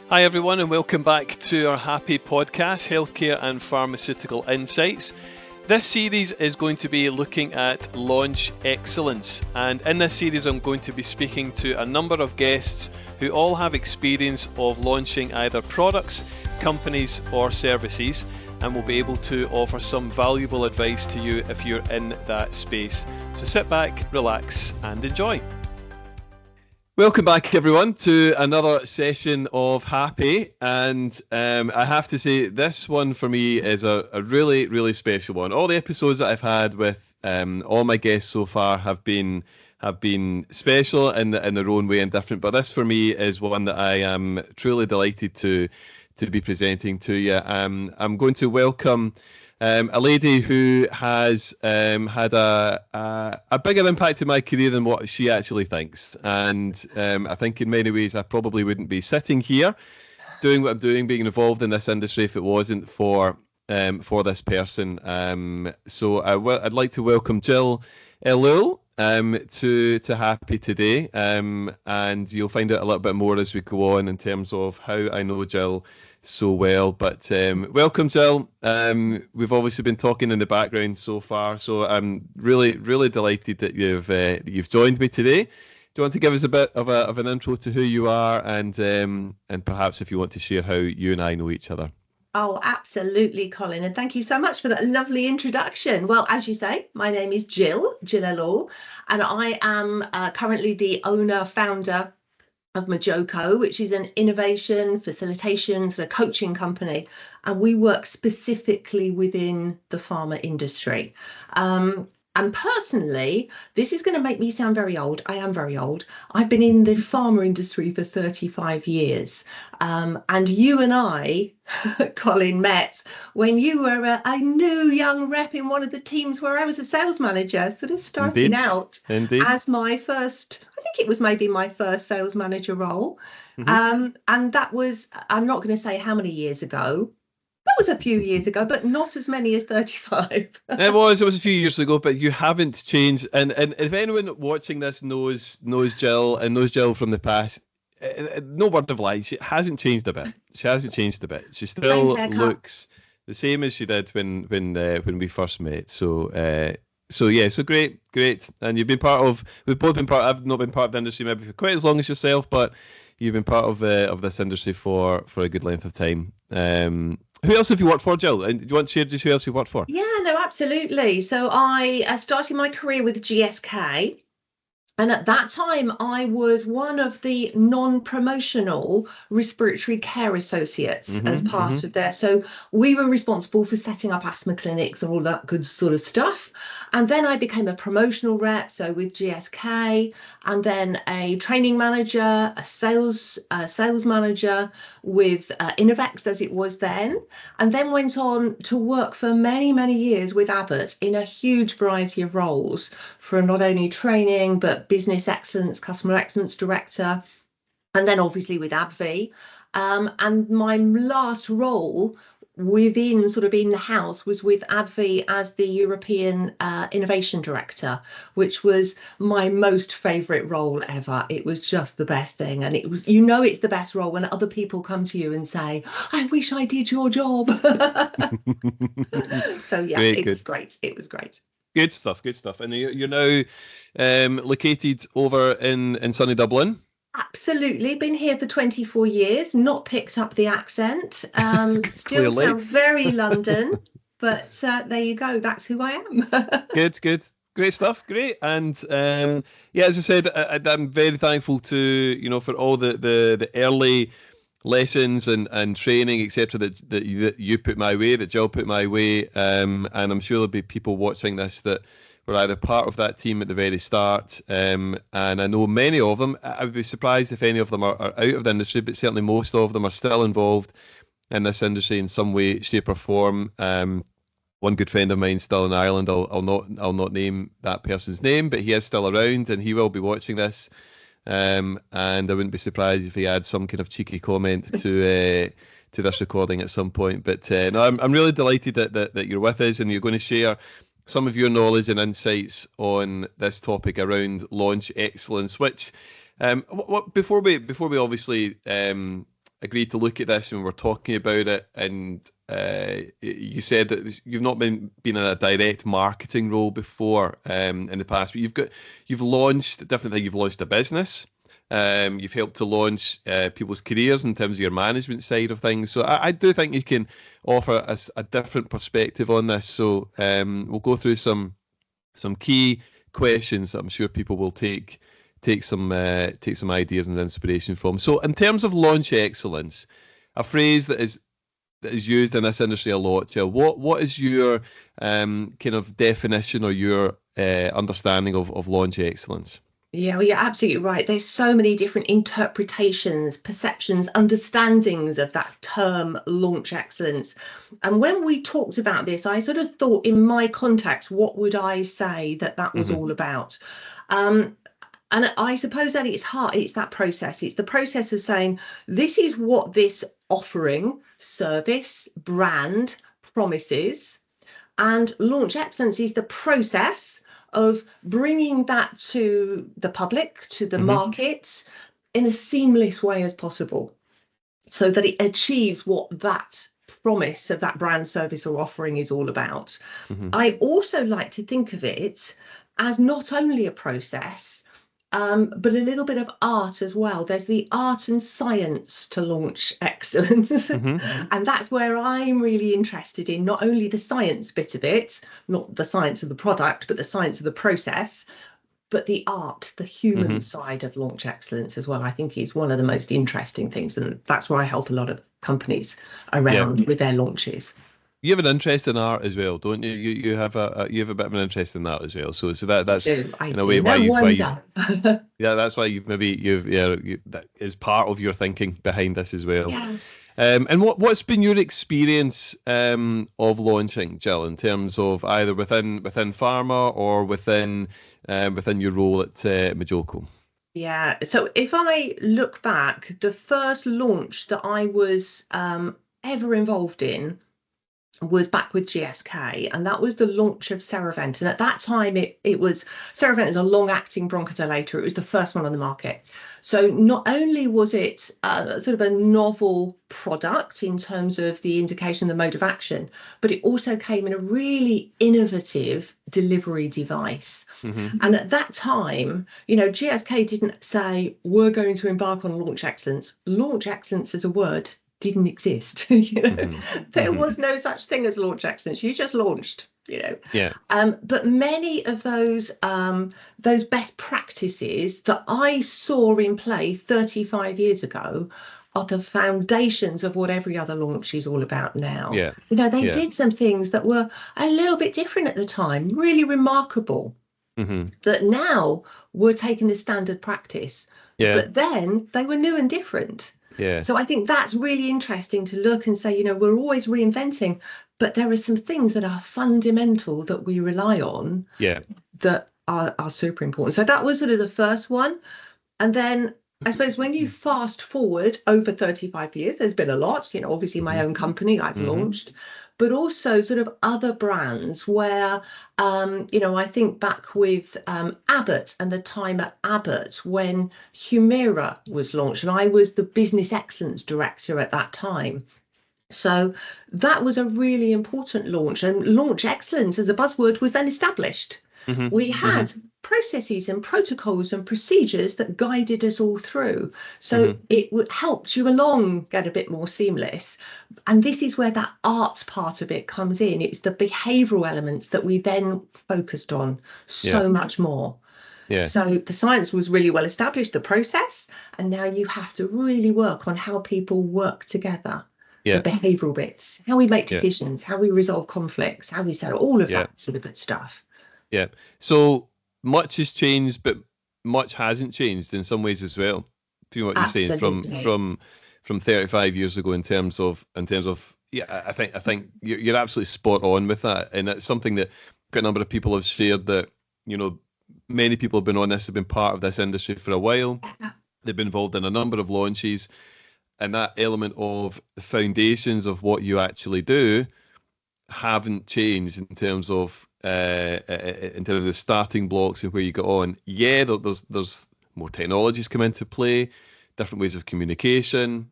Hi everyone and welcome back to our Happy Podcast, Healthcare and Pharmaceutical Insights. This series is going to be looking at launch excellence, and in this series I'm going to be speaking to a number of guests who all have experience of launching either products, companies or services, and will be able to offer some valuable advice to you if you're in that space. So sit back, relax and enjoy. Welcome back everyone to another session of Happy, and I have to say this one for me is a really, really special one. All the episodes that I've had with all my guests so far have been special in their own way and different, but this for me is one that I am truly delighted to be presenting to you. I'm going to welcome a lady who has had a bigger impact in my career than what she actually thinks. And I think in many ways I probably wouldn't be sitting here doing what I'm doing, being involved in this industry, if it wasn't for this person. So I'd like to welcome Jill Ellul to Happy today. And you'll find out a little bit more as we go on in terms of how I know Jill so well. But welcome, Jill. We've obviously been talking in the background so far, so I'm really, really delighted that you've joined me today. Do you want to give us a bit of an intro to who you are, and perhaps if you want to share how you and I know each other? Oh, absolutely, Colin. And thank you so much for that lovely introduction. Well, as you say, my name is Jill Ellul, and I am currently the founder of Majoko, which is an innovation, facilitation, sort of coaching company. And we work specifically within the pharma industry. And personally, this is going to make me sound very old. I am very old. I've been in the pharma industry for 35 years. And you and I, Colin, met when you were a new young rep in one of the teams where I was a sales manager, sort of starting out as my first, I think it was maybe my first sales manager role. Mm-hmm. And that was, I'm not going to say how many years ago. That was a few years ago, but not as many as 35. It was a few years ago, but you haven't changed. And if anyone watching this knows Jill and knows Jill from the past, no word of lie, she hasn't changed a bit. She still looks the same as she did when we first met. So great. And you've been we've both been I've not been part of the industry maybe for quite as long as yourself, but you've been part of this industry for a good length of time. Who else have you worked for, Jill? And do you want to share just who else you worked for? Yeah, no, absolutely. So I started my career with GSK. And at that time, I was one of the non-promotional respiratory care associates as part of there. So we were responsible for setting up asthma clinics and all that good sort of stuff. And then I became a promotional rep, so with GSK, and then a training manager, a sales manager with Innovex as it was then, and then went on to work for many, many years with Abbott in a huge variety of roles, for not only training, but business excellence, customer excellence director, and then obviously with AbbVie. And my last role within sort of in-house was with AbbVie as the European innovation director, which was my most favourite role ever. It was just the best thing. And it was, it's the best role when other people come to you and say, I wish I did your job. So yeah, it was great. It was great. Good stuff. And you're now located over in sunny Dublin. Absolutely. Been here for 24 years, not picked up the accent. Still sound very London, but there you go. That's who I am. Good. Great stuff. Great. And as I said, I'm very thankful to, for all the early lessons and training, etc., that you put my way, that Jill put my way. And I'm sure there'll be people watching this that were either part of that team at the very start, and I know many of them. I would be surprised if any of them are out of the industry, but certainly most of them are still involved in this industry in some way, shape, or form. One good friend of mine still in Ireland. I'll not name that person's name, but he is still around, and he will be watching this. And I wouldn't be surprised if he adds some kind of cheeky comment to this recording at some point. But no, I'm really delighted that you're with us and you're going to share some of your knowledge and insights on this topic around launch excellence. Which, before we obviously agreed to look at this when we're talking about it, and you said that you've not been in a direct marketing role before in the past, but you've launched different things. You've launched a business. You've helped to launch people's careers in terms of your management side of things. So I do think you can offer us a different perspective on this. So we'll go through some key questions that I'm sure people will take some ideas and inspiration from. So in terms of launch excellence, a phrase that is used in this industry a lot, Jill, what is your kind of definition or your understanding of launch excellence? Yeah, well, you're absolutely right. There's so many different interpretations, perceptions, understandings of that term launch excellence. And when we talked about this, I sort of thought in my context, what would I say that was all about? And I suppose that it's that process. It's the process of saying, this is what this offering, service, brand promises. And launch excellence is the process of bringing that to the public, to the market, in a seamless way as possible, so that it achieves what that promise of that brand, service, or offering is all about. I also like to think of it as not only a process, but a little bit of art as well. There's the art and science to launch excellence. And that's where I'm really interested in not only the science bit of it, not the science of the product, but the science of the process, but the art, the human side of launch excellence as well, I think is one of the most interesting things. And that's where I help a lot of companies around with their launches. You have an interest in art as well, don't you? You have a bit of an interest in that as well. So that's I in do. a way No wonder. that's why that is part of your thinking behind this as well. Yeah. And what's been your experience of launching, Jill, in terms of either within pharma or within your role at Majoko? Yeah. So if I look back, the first launch that I was ever involved in was back with GSK, and that was the launch of Ceravent. And at that time, it was Ceravent is a long-acting bronchodilator. It was the first one on the market. So not only was it sort of a novel product in terms of the indication, the mode of action, but it also came in a really innovative delivery device. And at that time, GSK didn't say, we're going to embark on launch excellence. Launch excellence as a word didn't exist. There was no such thing as launch excellence. You just launched. But many of those best practices that I saw in play 35 years ago are the foundations of what every other launch is all about now. They did some things that were a little bit different at the time, really remarkable, that now were taken as standard practice. But then they were new and different. So I think that's really interesting to look and say, we're always reinventing, but there are some things that are fundamental that we rely on that are super important. So that was sort of the first one. And then I suppose when you fast forward over 35 years, there's been a lot, obviously my own company I've launched, but also sort of other brands where, I think back with Abbott and the time at Abbott when Humira was launched, and I was the business excellence director at that time. So that was a really important launch, and launch excellence as a buzzword was then established. We had processes and protocols and procedures that guided us all through. So it helped you along get a bit more seamless. And this is where that art part of it comes in. It's the behavioural elements that we then focused on so much more. So the science was really well established, the process, and now you have to really work on how people work together. The behavioural bits, how we make decisions, how we resolve conflicts, how we settle, all of that sort of good stuff. So much has changed, but much hasn't changed in some ways as well. From what you're saying from 35 years ago in terms of I think you're absolutely spot on with that, and it's something that quite a number of people have shared, that many people have been on this, have been part of this industry for a while. They've been involved in a number of launches, and that element of the foundations of what you actually do haven't changed in terms of the starting blocks and where you get on. There's more technologies come into play, different ways of communication,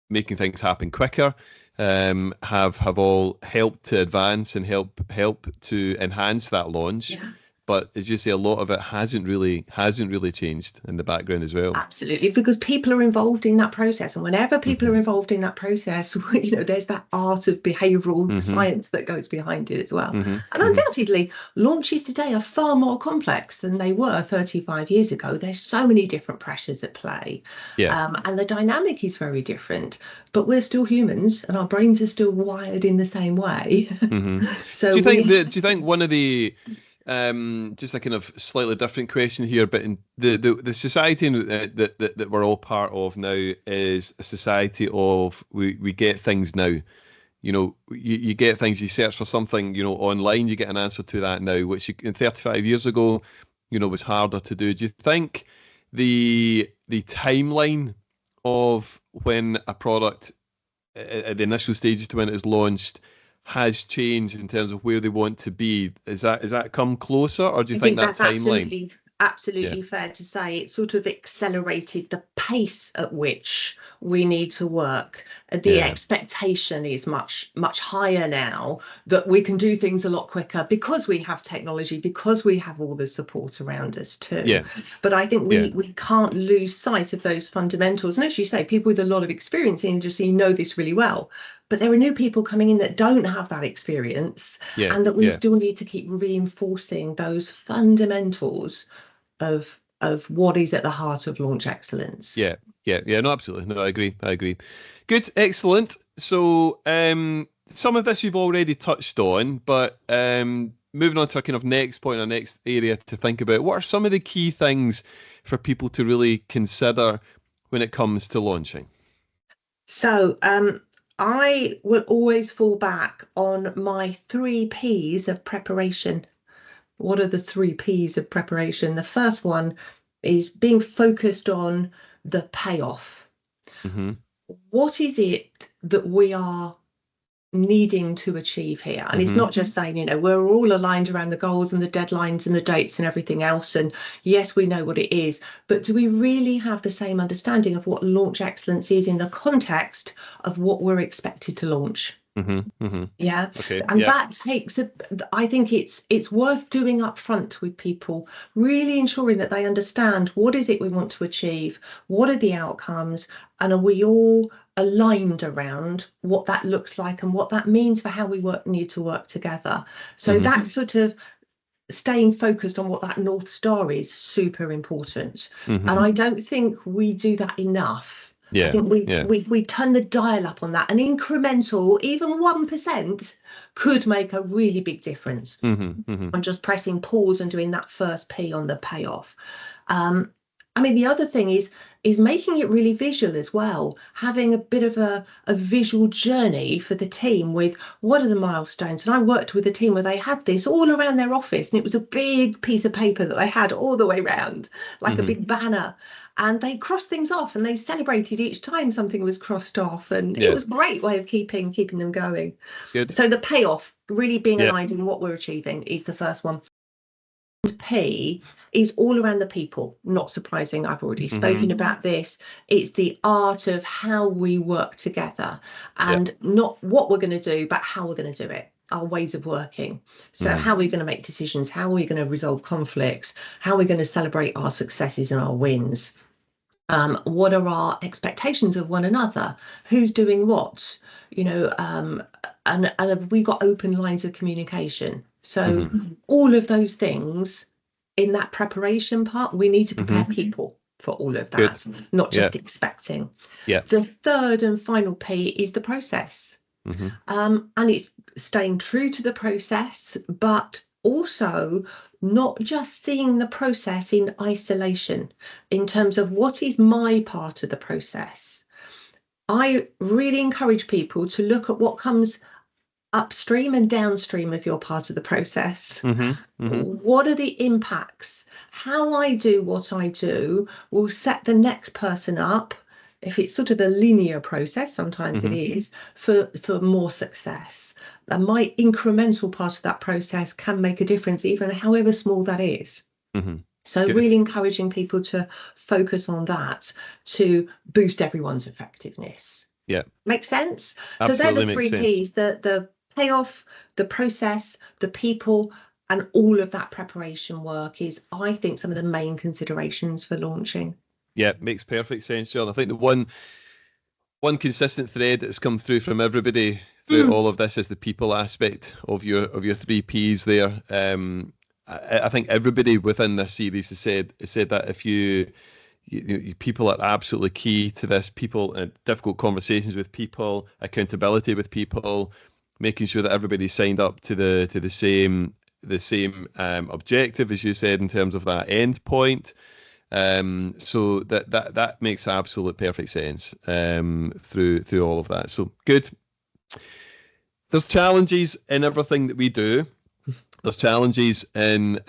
making things happen quicker, have all helped to advance and help to enhance that launch. Yeah. But as you say, a lot of it hasn't really changed in the background as well. Absolutely, because people are involved in that process. And whenever people are involved in that process, there's that art of behavioral science that goes behind it as well. And undoubtedly, launches today are far more complex than they were 35 years ago. There's so many different pressures at play. Yeah. And the dynamic is very different. But we're still humans and our brains are still wired in the same way. So Do you think one of the just a kind of slightly different question here, but in the society that we're all part of now is a society of we get things now. You get things, you search for something, online, you get an answer to that now, which in 35 years ago, was harder to do. Do you think the timeline of when a product at the initial stages to when it was launched has changed in terms of where they want to be? Is that come closer, or do you I think think that that's timeline? absolutely Yeah, fair to say. It sort of accelerated the pace at which we need to work. The yeah, expectation is much higher now that we can do things a lot quicker because we have technology, because we have all the support around us too. yeah, But I think yeah, we can't lose sight of those fundamentals. And as you say, people with a lot of experience in the industry know this really well. But there are new people coming in that don't have that experience, yeah, and that we yeah, still need to keep reinforcing those fundamentals of what is at the heart of launch excellence. yeah, yeah. No, absolutely. No, I agree. I agree. Good, excellent. So, some of this you've already touched on, but moving on to our kind of next point, our next area to think about. What are some of the key things for people to really consider when it comes to launching? So I will always fall back on my 3 Ps of preparation. What are the 3 Ps of preparation? The first one is being focused on the payoff. Hmm. What is it that we are needing to achieve here? And it's Hmm. not just saying, we're all aligned around the goals and the deadlines and the dates and everything else. And yes, we know what it is, but do we really have the same understanding of what launch excellence is in the context of what we're expected to launch? Hmm. Hmm. Yeah. Okay. And Yeah. that takes I think it's worth doing up front with people, really ensuring that they understand what is it we want to achieve, what are the outcomes, and are we all aligned around what that looks like and what that means for how we need to work together. So Hmm. that sort of staying focused on what that North Star is super important. And Hmm. I don't think we do that enough. I Yeah. think we Yeah. we turn the dial up on that. An incremental, even 1% could make a really big difference Hmm. Hmm. on just pressing pause and doing that first P on the payoff. Um, I mean, the other thing is making it really visual as well, having a bit of a visual journey for the team with what are the milestones. And I worked with a team where they had this all around their office, and it was a big piece of paper that they had all the way around, like a Hmm. big banner. And they crossed things off and they celebrated each time something was crossed off. And it Yeah. was a great way of keeping them going. Good. So the payoff, really being Yeah. aligned in what we're achieving, is the first one. P is all around the people. Not surprising, I've already Hmm. spoken about this. It's the art of how we work together, Yeah. and not what we're going to do, but how we're going to do it, our ways of working. So Hmm. how are we going to make decisions? How are we going to resolve conflicts? How are we going to celebrate our successes and our wins? What are our expectations of one another? Who's doing what? And have we got open lines of communication? So Hmm. all of those things in that preparation part, we need to prepare Hmm. people for all of Good. that, not Yeah. just expecting. Yeah. The third and final P is the process. Hmm. And it's staying true to the process, but also not just seeing the process in isolation in terms of what is my part of the process. I really encourage people to look at what comes upstream and downstream of your part of the process. Hmm. Hmm. What are the impacts? How I do what I do will set the next person up. If it's sort of a linear process, sometimes it Hmm. is, for more success. And my incremental part of that process can make a difference, even however small that is. Hmm. So Good. really encouraging people to focus on that to boost everyone's effectiveness. Yeah. Makes sense? So they're Absolutely the makes three sense. P's, the payoff, the process, the people, and all of that preparation work is, I think, some of the main considerations for launching. Yeah, makes perfect sense, John. I think the one consistent thread that's come through from everybody through Mm. all of this is the people aspect of your three Ps there. I think everybody within this series has said that if people are absolutely key to this. People, difficult conversations with people, accountability with people, making sure that everybody's signed up to the same objective, as you said, in terms of that end point. So that makes absolute perfect sense through all of that. So good. There's challenges in everything that we do. There's challenges in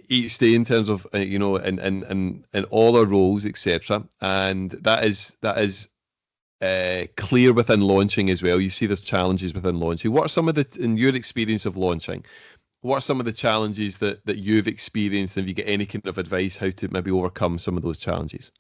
each day in terms of in all our roles, etc. And that is clear within launching as well. You see there's challenges within launching. What are some of in your experience of launching? What are some of the challenges that you've experienced? And if you get any kind of advice how to maybe overcome some of those challenges?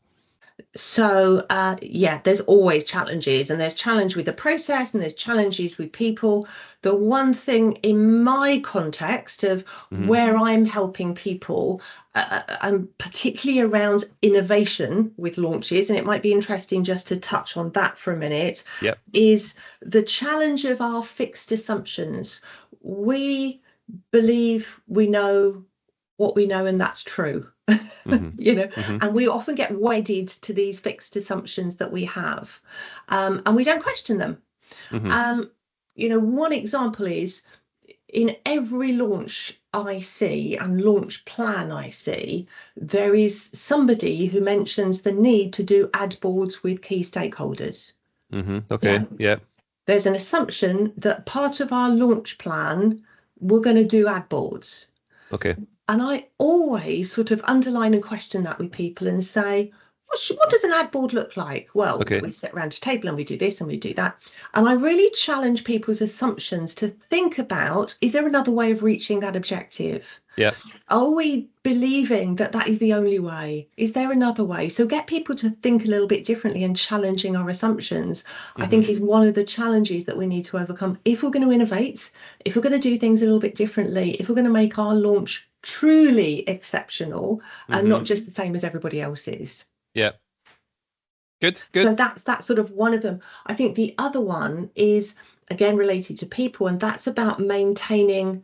So yeah, there's always challenges, and there's challenge with the process, and there's challenges with people. The one thing in my context of Hmm. where I'm helping people, and particularly around innovation with launches, and it might be interesting just to touch on that for a minute, Yep. is the challenge of our fixed assumptions. We believe we know what we know, and that's true. Hmm. You know, Hmm. and we often get wedded to these fixed assumptions that we have, and we don't question them. Hmm. um, one example is, in every launch I see and launch plan I see, there is somebody who mentions the need to do ad boards with key stakeholders. Hmm. Okay. Yeah, Yeah. there's an assumption that part of our launch plan, we're going to do ad boards. Okay. And I always sort of underline and question that with people and say, what does an ad board look like? Well, Okay. we sit around a table and we do this and we do that. And I really challenge people's assumptions to think about, is there another way of reaching that objective? Yeah. Are we believing that that is the only way? Is there another way? So get people to think a little bit differently, and challenging our assumptions, I Hmm. think, is one of the challenges that we need to overcome if we're going to innovate, if we're going to do things a little bit differently, if we're going to make our launch truly exceptional and Hmm. not just the same as everybody else's. Yeah. Good. So Good. that's sort of one of them. I think the other one is, again, related to people, and that's about maintaining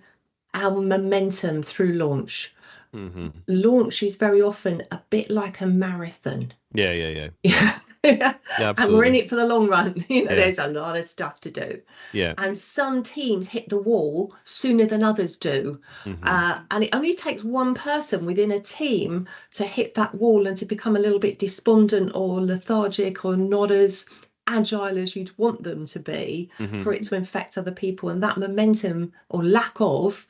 our momentum through launch. Hmm. Launch is very often a bit like a marathon. Yeah. Yeah. Yeah. Yeah. Yeah. Yeah. And we're in Absolutely. it for the long run. Yeah. There's a lot of stuff to do. Yeah. And some teams hit the wall sooner than others do. Hmm. And it only takes one person within a team to hit that wall and to become a little bit despondent or lethargic or not as agile as you'd want them to be, Hmm. for it to infect other people. And that momentum, or lack of,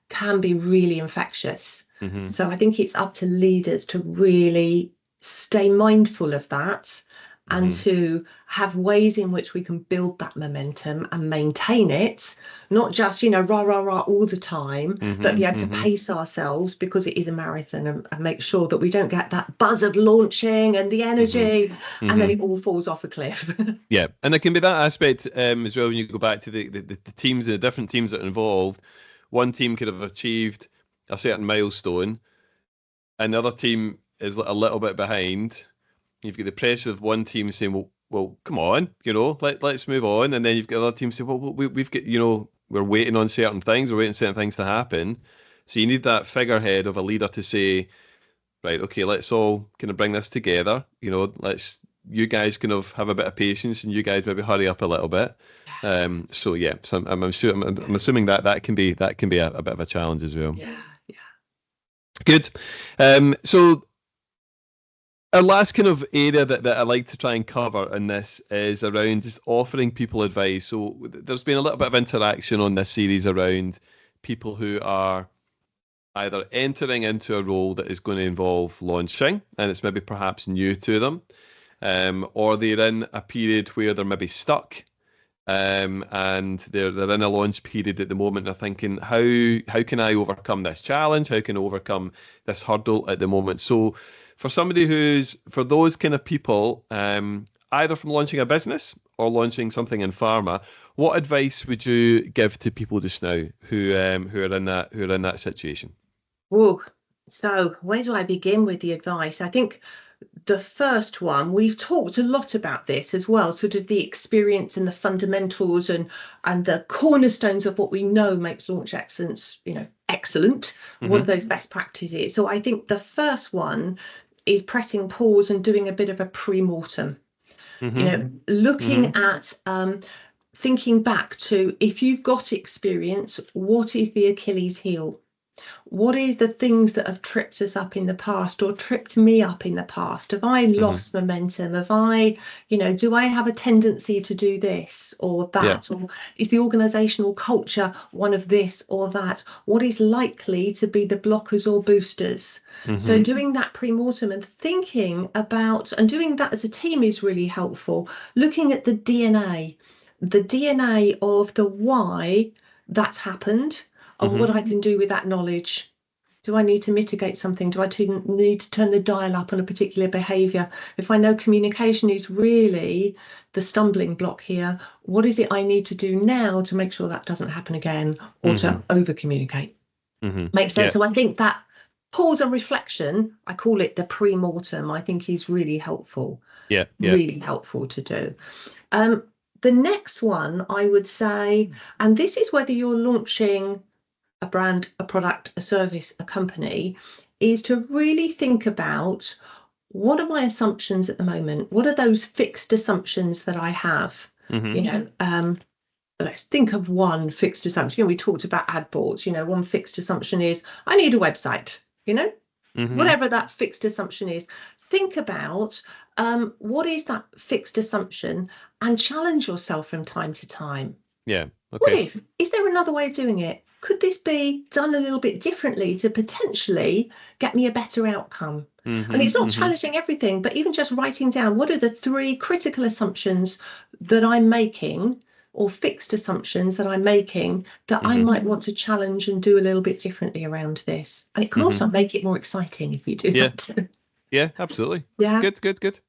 can be really infectious. Hmm. So I think it's up to leaders to really stay mindful of that, and Hmm. to have ways in which we can build that momentum and maintain it, not just, rah, rah, rah all the time, but Hmm. be able to Hmm. pace ourselves, because it is a marathon, and make sure that we don't get that buzz of launching and the Hmm. energy, and then Hmm. it all falls off a cliff. Yeah, and there can be that aspect as well when you go back to the teams, the different teams that are involved. One team could have achieved a certain milestone, another team is a little bit behind. You've got the pressure of one team saying, "Well, come on, let's move on," and then you've got other teams saying, "Well, we've got, we're waiting on certain things, we're waiting certain things to happen." So you need that figurehead of a leader to say, right, okay, let's all kind of bring this together. Let's you guys kind of have a bit of patience, and you guys maybe hurry up a little bit. So yeah, so I'm sure I'm assuming that can be a bit of a challenge as well. Yeah, yeah. Good. So our last kind of area that I like to try and cover in this is around just offering people advice. So there's been a little bit of interaction on this series around people who are either entering into a role that is going to involve launching, and it's maybe perhaps new to them, or they're in a period where they're maybe stuck, and they're in a launch period at the moment. They're thinking, how can I overcome this challenge? How can I overcome this hurdle at the moment? So, for those kind of people, either from launching a business or launching something in pharma. What advice would you give to people just now who are in that situation? Whoa. So where do I begin with the advice? I think the first one, we've talked a lot about this as well, sort of the experience and the fundamentals and the cornerstones of what we know makes launch excellence, excellent. What are those best practices? So I think the first one is pressing pause and doing a bit of a pre-mortem. Looking at thinking back to, if you've got experience, what is the Achilles heel? What is the things that have tripped us up in the past or tripped me up in the past? Have I lost momentum? Have I, do I have a tendency to do this or that? Or is the organizational culture one of this or that? What is likely to be the blockers or boosters? So doing that pre-mortem and thinking about, and doing that as a team is really helpful. Looking at the DNA of the why that's happened, and what I can do with that knowledge. Do I need to mitigate something? Do I need to turn the dial up on a particular behaviour? If I know communication is really the stumbling block here, what is it I need to do now to make sure that doesn't happen again, or to over communicate? Makes sense. So I think that pause and reflection, I call it the pre-mortem, I think is really helpful. Really helpful to do. The next one I would say, and this is whether you're launching a brand, a product, a service, a company, is to really think about, what are my assumptions at the moment? What are those fixed assumptions that I have? Let's think of one fixed assumption. We talked about ad boards. One fixed assumption is I need a website. Whatever that fixed assumption is, think about what is that fixed assumption and challenge yourself from time to time. What if, is there another way of doing it? Could this be done a little bit differently to potentially get me a better outcome? And it's not challenging everything, but even just writing down, what are the 3 critical assumptions that I'm making, or fixed assumptions that I'm making, that I might want to challenge and do a little bit differently around this? And it can also make it more exciting if you do that too. Yeah, absolutely. Yeah. Good.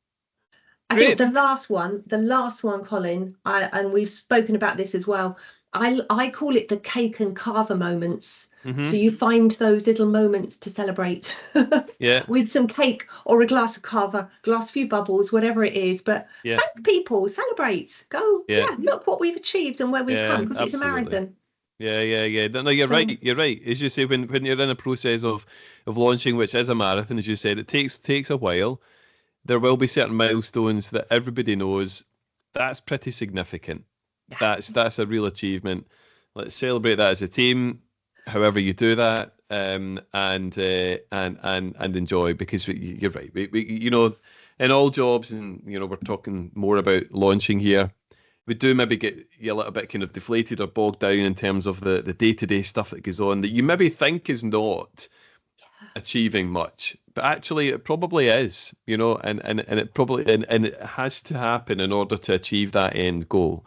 I think the last one, Colin, and we've spoken about this as well. I call it the cake and carver moments. So you find those little moments to celebrate with some cake or a glass of carver, few bubbles, whatever it is. But thank people, celebrate, go, look what we've achieved and where we've come, because it's a marathon. Yeah. No, you're right. You're right. As you say, when you're in a process of launching, which is a marathon, as you said, it takes a while. There will be certain milestones that everybody knows that's pretty significant. That's a real achievement. Let's celebrate that as a team, however you do that, and enjoy, because you're right. We in all jobs, and we're talking more about launching here, we do maybe get a little bit kind of deflated or bogged down in terms of the day-to-day stuff that goes on that you maybe think is not achieving much, but actually it probably is, and it probably and it has to happen in order to achieve that end goal.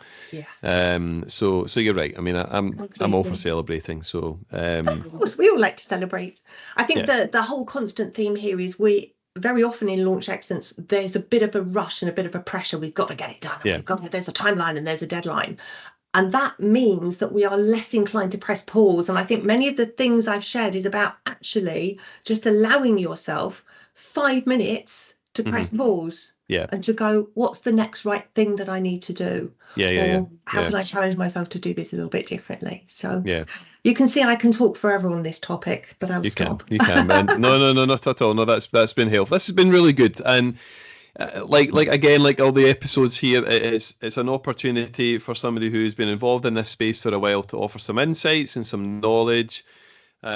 So you're right. I mean, I'm all for celebrating. So of course, we all like to celebrate. I think the whole constant theme here is, we very often in launch excellence, there's a bit of a rush and a bit of a pressure. We've got to get it done. There's a timeline and there's a deadline. And that means that we are less inclined to press pause. And I think many of the things I've shared is about actually just allowing yourself 5 minutes to press pause and to go, what's the next right thing that I need to do? How can I challenge myself to do this a little bit differently? So you can see I can talk forever on this topic, but I'll stop. You can, man. No, not at all. No, that's been helpful. This has been really good. And like again, like all the episodes here, it's an opportunity for somebody who's been involved in this space for a while to offer some insights and some knowledge. You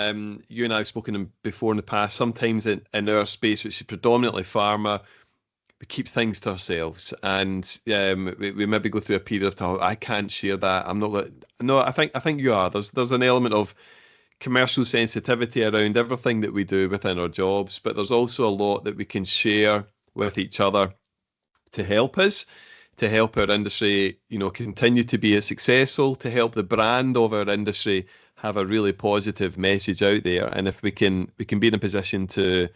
and I have spoken before in the past. Sometimes in our space, which is predominantly pharma, we keep things to ourselves, and we maybe go through a period of time. I can't share that. I'm not. No, I think you are. There's an element of commercial sensitivity around everything that we do within our jobs, but there's also a lot that we can share with each other to help us, to help our industry, continue to be as successful, to help the brand of our industry have a really positive message out there. And if we can be in a position to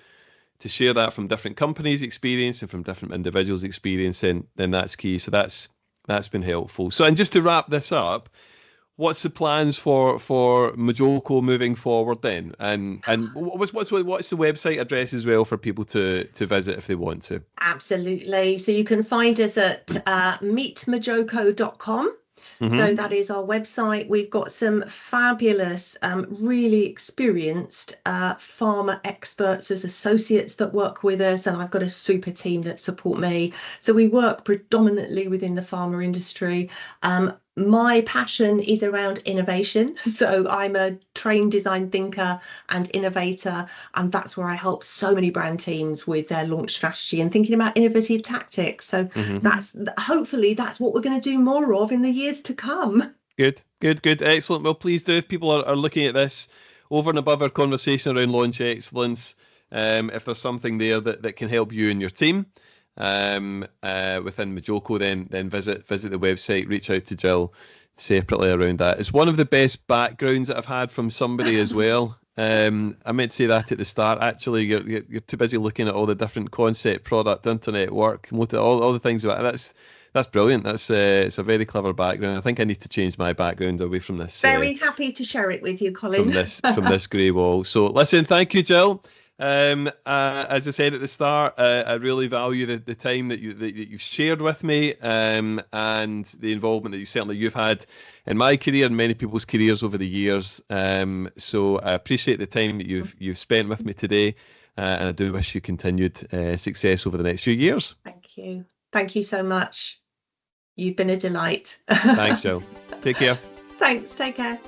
to share that from different companies' experience and from different individuals' experience, then that's key. So that's been helpful. So, and just to wrap this up, what's the plans for Majoko moving forward then? And what's the website address as well for people to visit if they want to? Absolutely. So you can find us at meetmajoko.com. So that is our website. We've got some fabulous, really experienced farmer experts as associates that work with us, and I've got a super team that support me. So we work predominantly within the farmer industry. My passion is around innovation. So I'm a trained design thinker and innovator, and that's where I help so many brand teams with their launch strategy and thinking about innovative tactics. So hopefully that's what we're going to do more of in the years to come. Good. Excellent. Well, please do, if people are looking at this over and above our conversation around launch excellence, if there's something there that can help you and your team within Majoko, then visit the website, reach out to Jill separately around that. It's one of the best backgrounds that I've had from somebody as well. I meant to say that at the start. Actually, you're too busy looking at all the different concept, product, internet work, all the things about it. That's brilliant. It's a very clever background. I think I need to change my background away from this. Very happy to share it with you, Colin. From this grey wall. So listen, thank you, Jill. As I said at the start, I really value the time that you've shared with me, and the involvement that you've had in my career and many people's careers over the years. So I appreciate the time that you've spent with me today, and I do wish you continued success over the next few years. Thank you so much. You've been a delight. Thanks, Jill. Take care. Thanks. Take care.